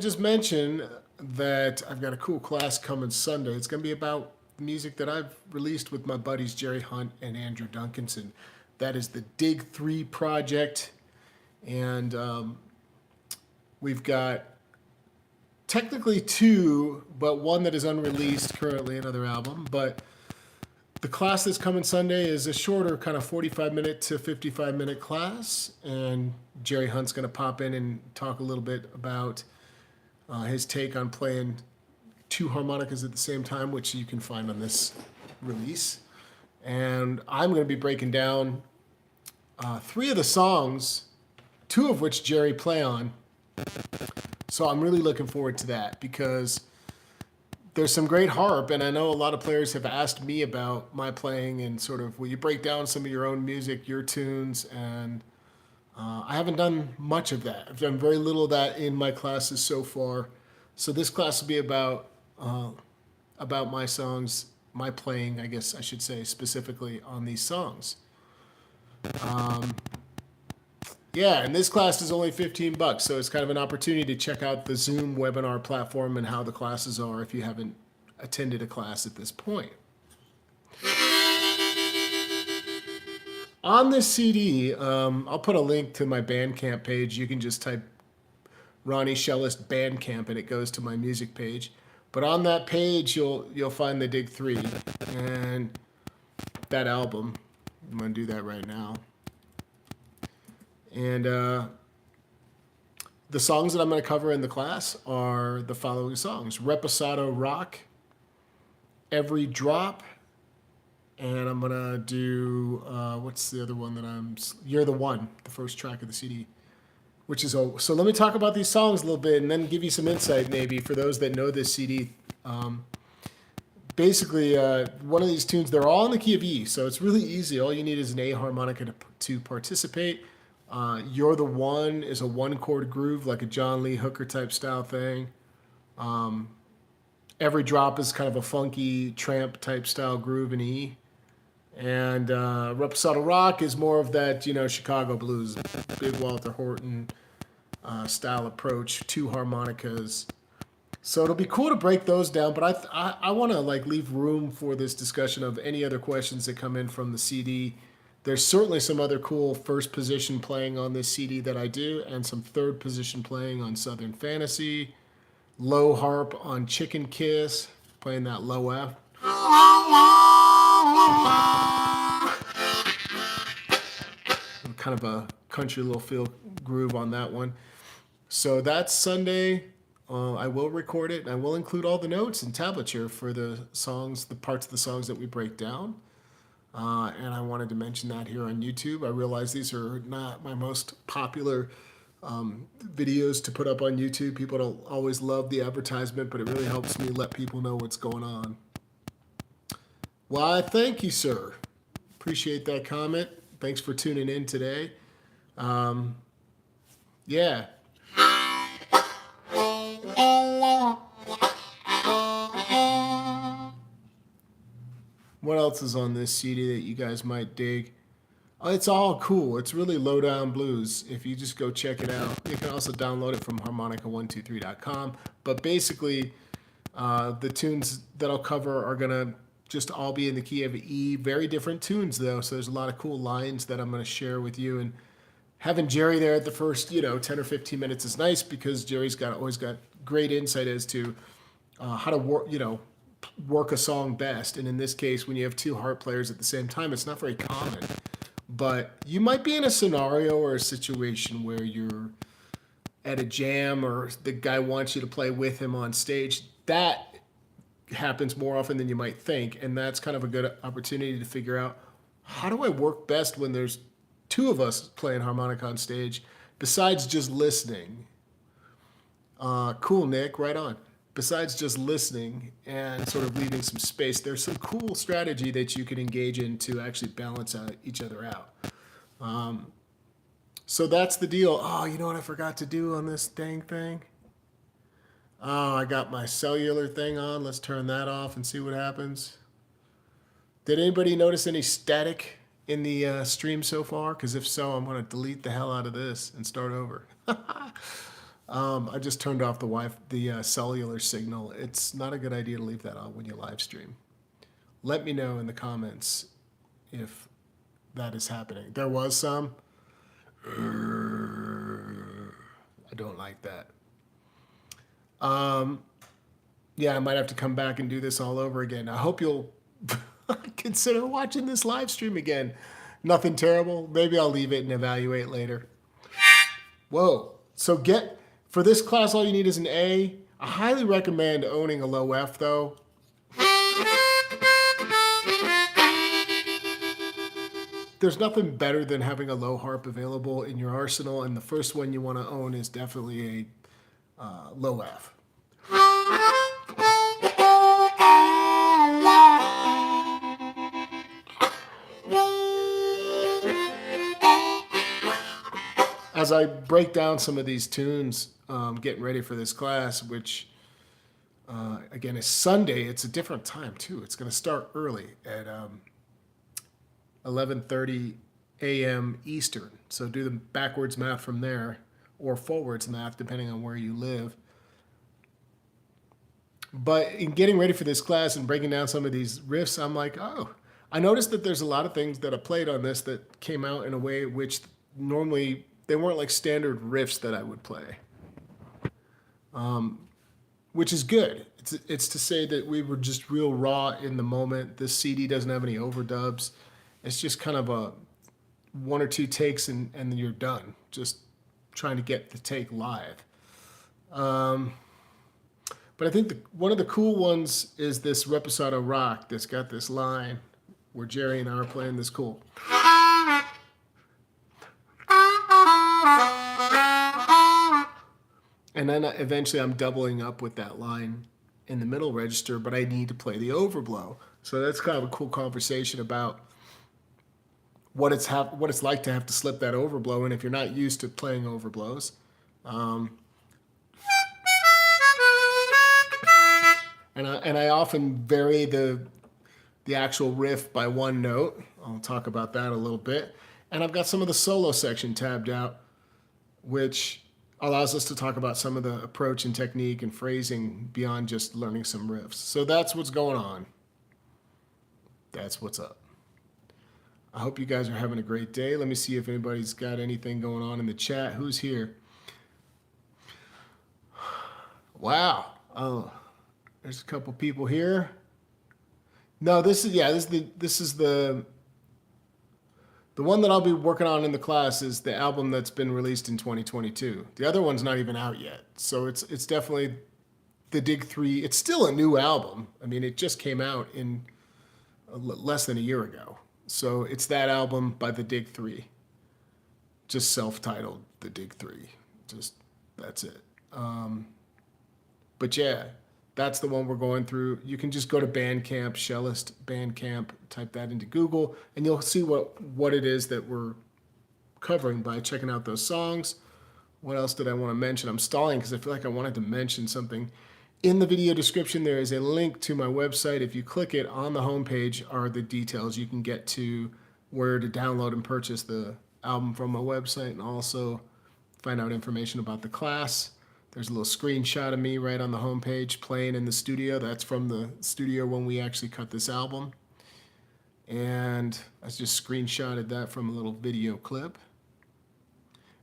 just mention that I've got a cool class coming Sunday. It's going to be about music that I've released with my buddies Jerry Hunt and Andrew Duncanson. That is the Dig 3 project. And we've got technically two, but one that is unreleased currently, another album. But the class that's coming Sunday is a shorter, kind of 45-minute to 55-minute class. And Jerry Hunt's going to pop in and talk a little bit about his take on playing two harmonicas at the same time, which you can find on this release. And I'm going to be breaking down three of the songs, two of which Jerry play on. So I'm really looking forward to that because there's some great harp, and I know a lot of players have asked me about my playing and sort of, will you break down some of your own music, your tunes, and I haven't done much of that. I've done very little of that in my classes so far. So this class will be about my songs, my playing, I guess I should say, specifically on these songs. Yeah, and this class is only $15, so it's kind of an opportunity to check out the Zoom webinar platform and how the classes are if you haven't attended a class at this point. On this CD, I'll put a link to my Bandcamp page. You can just type Ronnie Shellist Bandcamp and it goes to my music page. But on that page, you'll find the Dig 3 and that album. I'm going to do that right now. And the songs that I'm going to cover in the class are the following songs: Reposado Rock, Every Drop, and I'm going to do, what's the other one that You're the One, the first track of the CD, which is, so let me talk about these songs a little bit and then give you some insight maybe for those that know this CD. Basically, one of these tunes, they're all in the key of E, so it's really easy. All you need is an A harmonica to participate. You're the One is a one-chord groove, like a John Lee Hooker type style thing. Every Drop is kind of a funky tramp type style groove in E. And Reposado Rock is more of that, Chicago blues, big Walter Horton style approach, two harmonicas. So it'll be cool to break those down, but I want to leave room for this discussion of any other questions that come in from the CD. There's certainly some other cool first position playing on this CD that I do, and some third position playing on Southern Fantasy, low harp on Chicken Kiss, playing that low F. Kind of a country little feel groove on that one. So that's Sunday. I will record it, and I will include all the notes and tablature for the songs, the parts of the songs that we break down. And I wanted to mention that here on YouTube. I realize these are not my most popular videos to put up on YouTube. People don't always love the advertisement, but it really helps me let people know what's going on. Why, thank you, sir. Appreciate that comment. Thanks for tuning in today. Yeah. What else is on this CD that you guys might dig? Oh, it's all cool. It's really low down blues. If you just go check it out. You can also download it from harmonica123.com. But basically, the tunes that I'll cover are going to just all be in the key of E. Very different tunes, though. So there's a lot of cool lines that I'm going to share with you. And having Jerry there at the first, 10 or 15 minutes is nice because Jerry's always got great insight as to how to work a song best. And in this case, when you have two harp players at the same time, it's not very common. But you might be in a scenario or a situation where you're at a jam or the guy wants you to play with him on stage. That happens more often than you might think. And that's kind of a good opportunity to figure out, how do I work best when there's two of us playing harmonica on stage besides just listening? Cool, Nick, right on. Besides just listening and sort of leaving some space, there's some cool strategy that you can engage in to actually balance each other out. So that's the deal. Oh, you know what I forgot to do on this dang thing? Oh, I got my cellular thing on. Let's turn that off and see what happens. Did anybody notice any static in the stream so far? Because if so, I'm going to delete the hell out of this and start over. I just turned off the cellular signal. It's not a good idea to leave that on when you live stream. Let me know in the comments if that is happening. There was some. I don't like that. Yeah, I might have to come back and do this all over again. I hope you'll consider watching this live stream again. Nothing terrible. Maybe I'll leave it and evaluate later. Whoa. So for this class, all you need is an A. I highly recommend owning a low F, though. There's nothing better than having a low harp available in your arsenal, and the first one you want to own is definitely a low F. As I break down some of these tunes, getting ready for this class, which again is Sunday, it's a different time too. It's going to start early at 11:30 a.m. Eastern. So do the backwards math from there, or forwards math, depending on where you live. But in getting ready for this class and breaking down some of these riffs, I'm like, oh, I noticed that there's a lot of things that I played on this that came out in a way which normally they weren't like standard riffs that I would play, which is good. It's to say that we were just real raw in the moment. This CD doesn't have any overdubs. It's just kind of a one or two takes and then you're done. Just trying to get the take live. But I think one of the cool ones is this Reposado Rock that's got this line where Jerry and I are playing this cool. And then eventually I'm doubling up with that line in the middle register, but I need to play the overblow. So that's kind of a cool conversation about what it's like to have to slip that overblow. And if you're not used to playing overblows, and I often vary the actual riff by one note. I'll talk about that a little bit. And I've got some of the solo section tabbed out, which allows us to talk about some of the approach and technique and phrasing beyond just learning some riffs. So that's what's going on. That's what's up. I hope you guys are having a great day. Let me see if anybody's got anything going on in the chat. Who's here? Wow. Oh, there's a couple people here. No, this is the one that I'll be working on in the class is the album that's been released in 2022. The other one's not even out yet. So it's definitely the Dig 3. It's still a new album. I mean, it just came out in less than a year ago. So it's that album by the Dig 3. Just self-titled, the Dig 3. Just, that's it. But yeah, that's the one we're going through. You can just go to Bandcamp, Shellist Bandcamp, type that into Google, and you'll see what it is that we're covering by checking out those songs. What else did I want to mention? I'm stalling because I feel like I wanted to mention something. In the video description, there is a link to my website. If you click it, on the homepage are the details. You can get to where to download and purchase the album from my website and also find out information about the class. There's a little screenshot of me right on the homepage playing in the studio. That's from the studio when we actually cut this album. And I just screenshotted that from a little video clip.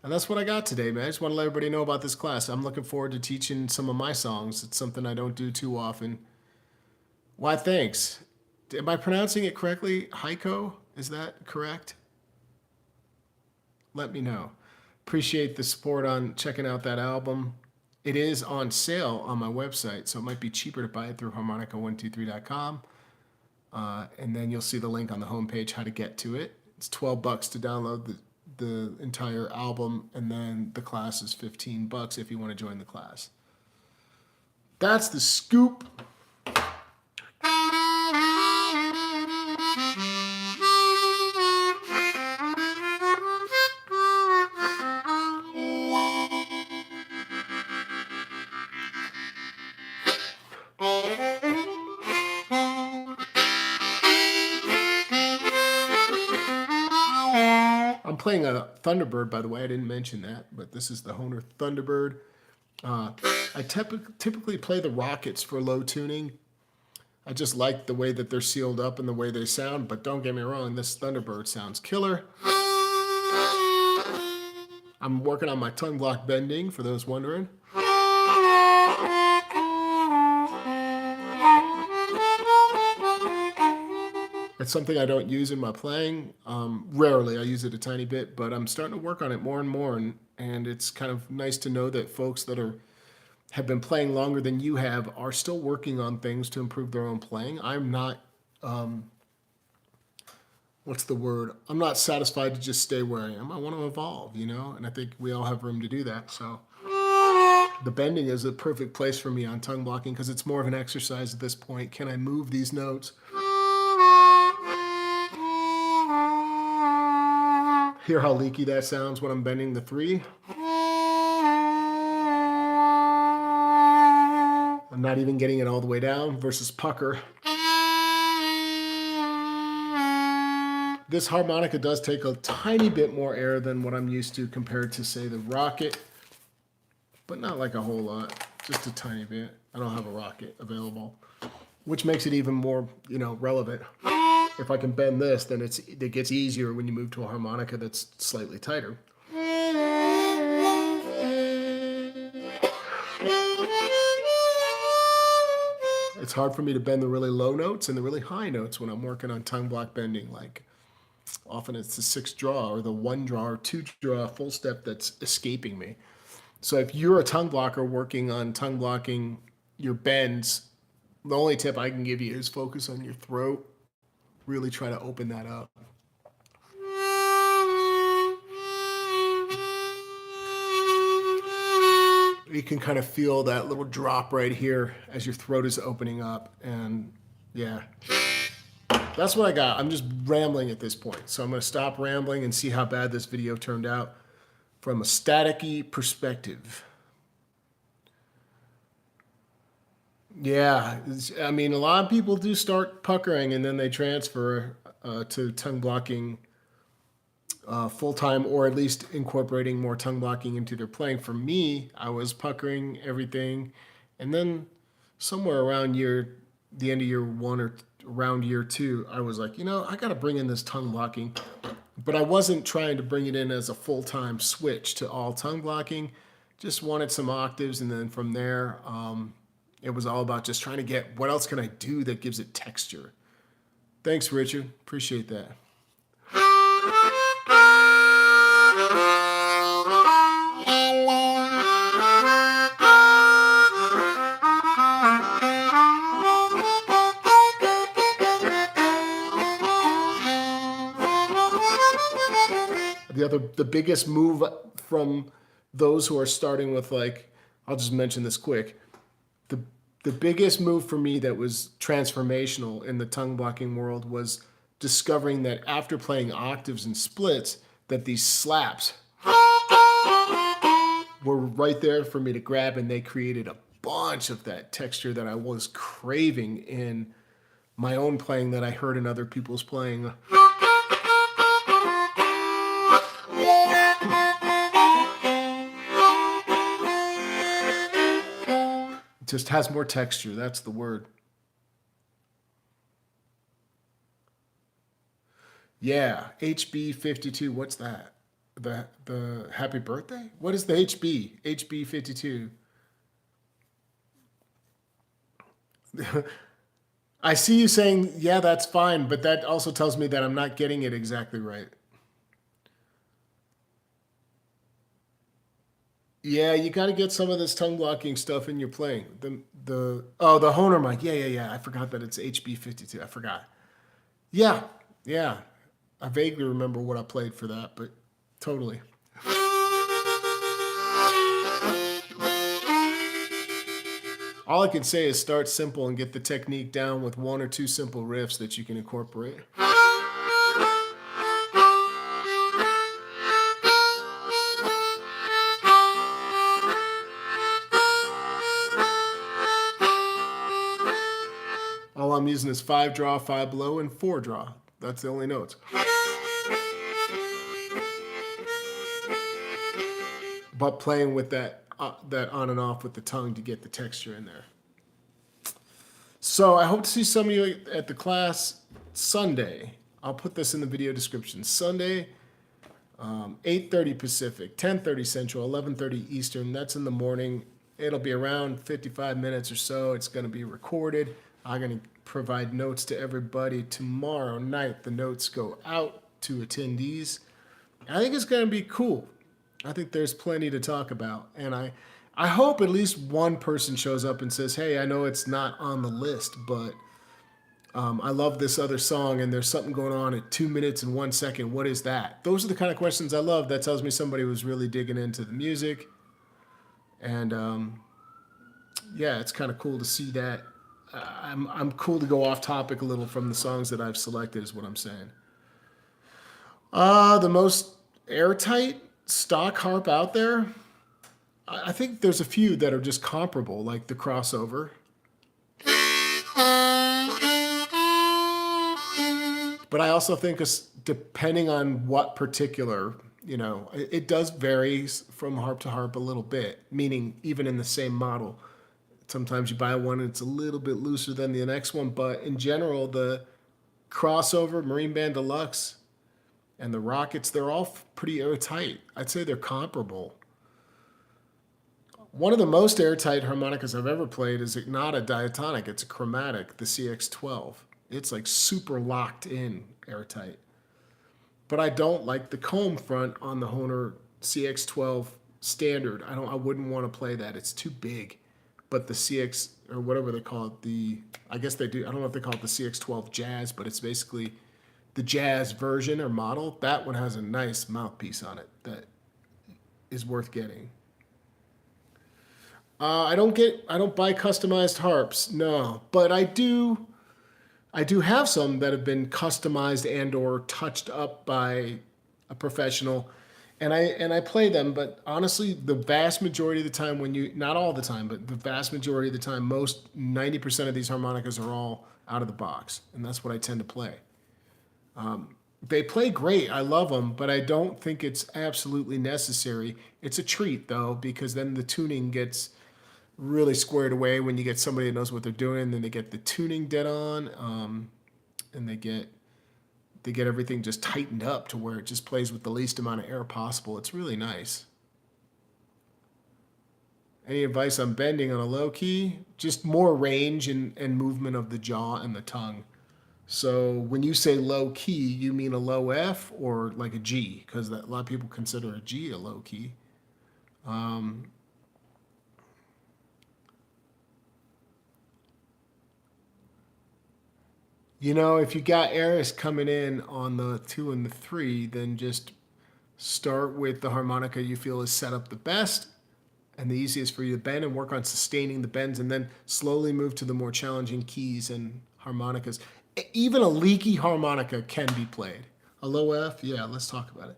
And that's what I got today, man. I just want to let everybody know about this class. I'm looking forward to teaching some of my songs. It's something I don't do too often. Why, thanks. Am I pronouncing it correctly? Heiko? Is that correct? Let me know. Appreciate the support on checking out that album. It is on sale on my website, so it might be cheaper to buy it through harmonica123.com. And then you'll see the link on the homepage how to get to it. It's $12 to download the entire album, and then the class is $15 if you want to join the class. That's the scoop. I'm playing a Thunderbird, by the way. I didn't mention that, but this is the Hohner Thunderbird. I typically play the Rockets for low tuning. I just like the way that they're sealed up and the way they sound, but don't get me wrong, this Thunderbird sounds killer. I'm working on my tongue block bending, for those wondering. It's something I don't use in my playing. Rarely, I use it a tiny bit, but I'm starting to work on it more and more, and it's kind of nice to know that folks that have been playing longer than you are still working on things to improve their own playing. I'm not, what's the word? I'm not satisfied to just stay where I am. I want to evolve, you know, and I think we all have room to do that. So the bending is a perfect place for me on tongue blocking because it's more of an exercise at this point. Can I move these notes? Hear how leaky that sounds when I'm bending the 3? I'm not even getting it all the way down versus pucker. This harmonica does take a tiny bit more air than what I'm used to compared to, say, the Rocket, but not like a whole lot, just a tiny bit. I don't have a Rocket available, which makes it even more, you know, relevant. If I can bend this, then it gets easier when you move to a harmonica that's slightly tighter. It's hard for me to bend the really low notes and the really high notes when I'm working on tongue block bending. Like often it's the 6th draw or the 1 draw or 2 draw full step that's escaping me. So if you're a tongue blocker working on tongue blocking your bends, the only tip I can give you is focus on your throat. Really try to open that up. You can kind of feel that little drop right here as your throat is opening up. And yeah, that's what I got. I'm just rambling at this point. So I'm going to stop rambling and see how bad this video turned out from a staticky perspective. Yeah, I mean, a lot of people do start puckering and then they transfer to tongue blocking full-time, or at least incorporating more tongue blocking into their playing. For me, I was puckering everything, and then somewhere around the end of year 1 or around year 2, I was like, you know, I got to bring in this tongue blocking, but I wasn't trying to bring it in as a full-time switch to all tongue blocking. Just wanted some octaves, and then from there, it was all about just trying to get what else can I do that gives it texture. Thanks, Richard. Appreciate that. The biggest move from those who are starting with, like, I'll just mention this quick. The biggest move for me that was transformational in the tongue blocking world was discovering that after playing octaves and splits, that these slaps were right there for me to grab, and they created a bunch of that texture that I was craving in my own playing that I heard in other people's playing. Just has more texture. That's the word. Yeah, HB52. What's that? The happy birthday? What is the HB? HB52. I see you saying, yeah, that's fine, but that also tells me that I'm not getting it exactly right. Yeah, you got to get some of this tongue blocking stuff in your playing. The Honer mic. Yeah. I forgot that it's HB52. I forgot. Yeah. I vaguely remember what I played for that, but totally. All I can say is start simple and get the technique down with 1 or 2 simple riffs that you can incorporate. All I'm using is 5 draw, 5 low, and 4 draw. That's the only notes. But playing with that that on and off with the tongue to get the texture in there. So I hope to see some of you at the class Sunday. I'll put this in the video description. Sunday, 8:30 Pacific, 10:30 Central, 11:30 Eastern. That's in the morning. It'll be around 55 minutes or so. It's going to be recorded. I'm going to provide notes to everybody tomorrow night. The notes go out to attendees. I think it's going to be cool. I think there's plenty to talk about. And I hope at least one person shows up and says, hey, I know it's not on the list, but I love this other song and there's something going on at 2 minutes and 1 second. What is that? Those are the kind of questions I love. That tells me somebody was really digging into the music. And yeah, it's kind of cool to see that. I'm cool to go off topic a little from the songs that I've selected is what I'm saying. The most airtight stock harp out there, I think there's a few that are just comparable, like the crossover. But I also think depending on what particular, it does vary from harp to harp a little bit, meaning even in the same model. Sometimes you buy one and it's a little bit looser than the next one, but in general, the crossover, Marine Band Deluxe, and the Rockets, they're all pretty airtight. I'd say they're comparable. One of the most airtight harmonicas I've ever played is not a diatonic, it's a chromatic, the CX12. It's like super locked in airtight. But I don't like the comb front on the Hohner CX12 standard. I wouldn't want to play that. It's too big. But the CX, or whatever they call it, I guess they do, I don't know if they call it the CX12 Jazz, but it's basically the Jazz version or model. That one has a nice mouthpiece on it that is worth getting. I don't buy customized harps, no, but I do have some that have been customized and or touched up by a professional, and I play them. But honestly, the vast majority of the time, not all the time, but the vast majority of the time, 90% of these harmonicas are all out of the box, and that's what I tend to play. They play great. I love them, but I don't think it's absolutely necessary. It's a treat though, because then the tuning gets really squared away when you get somebody that knows what they're doing. Then they get the tuning dead on, and they get everything just tightened up to where it just plays with the least amount of air possible. It's really nice. Any advice on bending on a low key? Just more range and movement of the jaw and the tongue. So when you say low key, you mean a low F or like a G? Because a lot of people consider a G a low key. If you got airs coming in on the 2 and the 3, then just start with the harmonica you feel is set up the best and the easiest for you to bend, and work on sustaining the bends, and then slowly move to the more challenging keys and harmonicas. Even a leaky harmonica can be played. A low F, yeah, let's talk about it.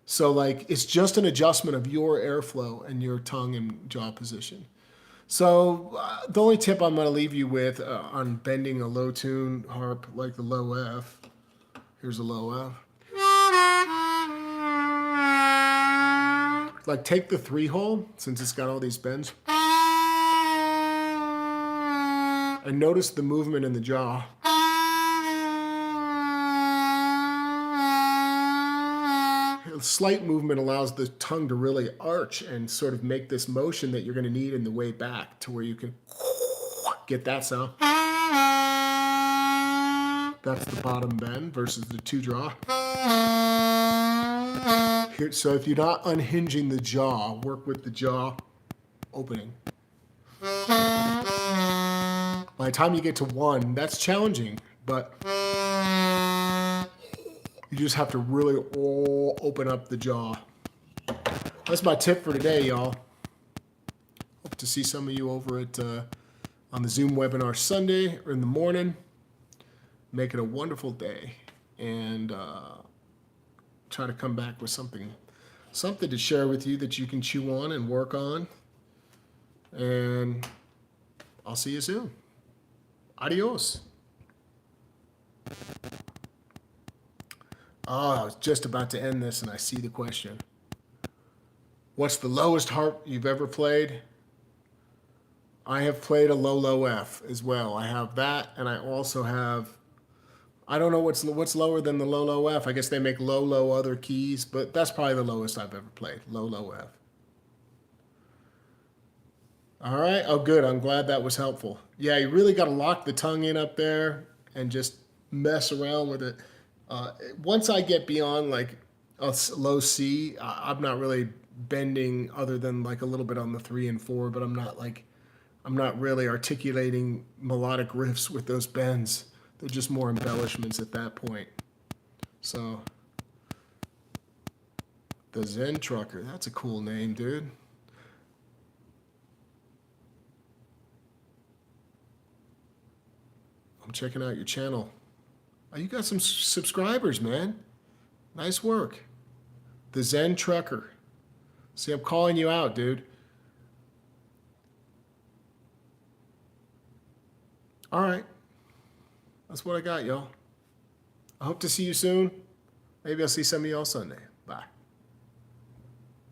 So it's just an adjustment of your airflow and your tongue and jaw position. So the only tip I'm going to leave you with on bending a low tune harp like the low F, here's a low F. Take the 3-hole, since it's got all these bends, and notice the movement in the jaw. A slight movement allows the tongue to really arch and sort of make this motion that you're going to need in the way back, to where you can get that sound. That's the bottom bend versus the 2 draw. So if you're not unhinging the jaw, work with the jaw opening. By the time you get to 1, that's challenging, but you just have to really open up the jaw. That's my tip for today, y'all. Hope to see some of you over at on the Zoom webinar Sunday or in the morning. Make it a wonderful day, and try to come back with something to share with you that you can chew on and work on. And I'll see you soon. Adios. Oh, I was just about to end this and I see the question. What's the lowest harp you've ever played? I have played a low F as well. I have that, and I also have, I don't know what's lower than the low F. I guess they make low other keys, but that's probably the lowest I've ever played. Low F. All right. Oh, good. I'm glad that was helpful. Yeah, you really got to lock the tongue in up there and just mess around with it. Once I get beyond like a low C, I'm not really bending other than like a little bit on the 3 and 4, but I'm not really articulating melodic riffs with those bends. They're just more embellishments at that point. So, the Zen Trucker, that's a cool name, dude. I'm checking out your channel. Oh, you got some subscribers, man. Nice work. The Zen Trucker. See, I'm calling you out, dude. All right. That's what I got, y'all. I hope to see you soon. Maybe I'll see some of y'all Sunday. Bye.